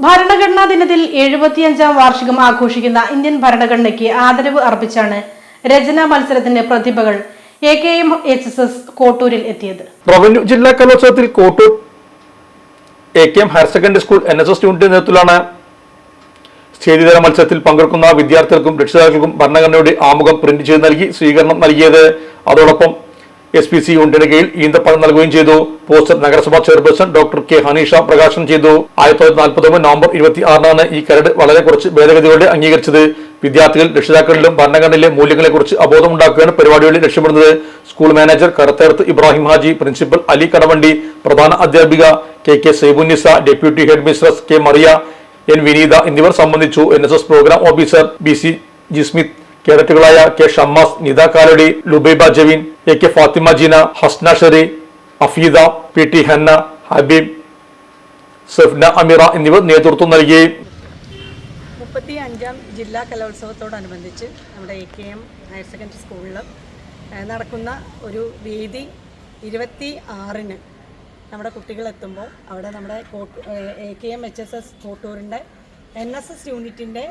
ഭരണഘടനാ ദിനത്തിൽ 75ാം വാർഷികം ആഘോഷിക്കുന്ന ഇന്ത്യൻ ഭരണഘടനയ്ക്ക് ആദരവ് അർപ്പിച്ചാണ് രചനാ മത്സരത്തിന്റെ പ്രതിഭകൾ AKM HSS കോട്ടൂരിൽ എത്തിയത്. റവന്യൂ ജില്ലാ കലോത്സവത്തിൽ Kottur AKM higher secondary school NSS യൂണിറ്റിന്റെ നേതൃത്വത്തിലാണ് സ്റ്റേജിതല മത്സരത്തിൽ പങ്കെടുക്കുന്ന വിദ്യാർത്ഥികൾക്കും രക്ഷിതാക്കൾക്കും ഭരണഘടനയുടെ ആമുഖം പ്രിന്റ് ചെയ്ത് നൽകി സ്വീകരണം നൽകിയത്. അതോടൊപ്പം SPC യൂണിറ്റിന് കീഴിൽ ഈന്തപ്പഴം നൽകുകയും ചെയ്തു. പോസ്റ്റർ നഗരസഭാ ചെയർപേഴ്സൺ ഡോക്ടർ K ഹനീഷ പ്രകാശനം ചെയ്തു. 1949 നവംബർ 26 ഈ കരട് വളരെ കുറച്ച് ഭേദഗതികളോടെ അംഗീകരിച്ചത്. വിദ്യാർത്ഥികൾ രക്ഷിതാക്കളിലും ഭരണഘടനയിലെ മൂല്യങ്ങളെക്കുറിച്ച് അവബോധമുണ്ടാക്കുകയാണ് പരിപാടികളിൽ ലക്ഷ്യമിടുന്നത്. School manager Karatherth Ibrahim Haji, principal Ali Kadavandi, പ്രധാന അധ്യാപിക KK Saibunnisa, deputy headmistress K Mariya, N Vineetha എന്നിവർ സംബന്ധിച്ചു. NSS programme officer BC Jismith, കേഡറ്റുകളായ K Shammas, Nitha Kaladi, Lubaiba Javeen, AK Fathima Jeena, Hasna Sherry, Afeeda, PT Hanna, Habeeb, Safna Ameera എന്നിവർ നേതൃത്വം നൽകി. 35ാം ജില്ലാ കലോത്സവത്തോടനുബന്ധിച്ച് നമ്മുടെ AKM ഹയർ സെക്കൻഡറി സ്കൂളിൽ നടക്കുന്ന ഒരു വേദി 26-ന് നമ്മുടെ കുട്ടികളെത്തുമ്പോൾ അവിടെ നമ്മുടെ AKM HSS കോട്ടൂരിൻ്റെ NSS യൂണിറ്റിൻ്റെ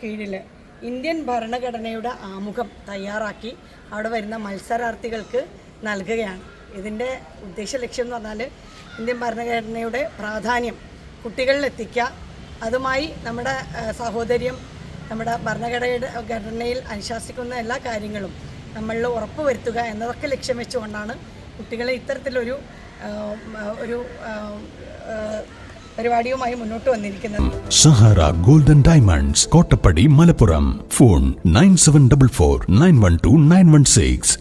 കീഴിൽ ഇന്ത്യൻ ഭരണഘടനയുടെ ആമുഖം തയ്യാറാക്കി അവിടെ വരുന്ന മത്സരാർത്ഥികൾക്ക് നൽകുകയാണ്. ഇതിൻ്റെ ഉദ്ദേശ ലക്ഷ്യം എന്ന് പറഞ്ഞാൽ ഇന്ത്യൻ ഭരണഘടനയുടെ പ്രാധാന്യം കുട്ടികളിലെത്തിക്കുക, അതുമായി നമ്മുടെ സഹോദര്യം, നമ്മുടെ ഭരണഘടനയിൽ അനുശാസിക്കുന്ന എല്ലാ കാര്യങ്ങളും നമ്മളിൽ ഉറപ്പുവരുത്തുക എന്നതൊക്കെ ലക്ഷ്യം വെച്ചുകൊണ്ടാണ് കുട്ടികളെ ഇത്തരത്തിലൊരു പരിപാടിയുമായി മുന്നോട്ട് വന്നിരിക്കുന്നത്. Sahara golden diamonds, Kottappadi, Malappuram. Phone 9744 912 916.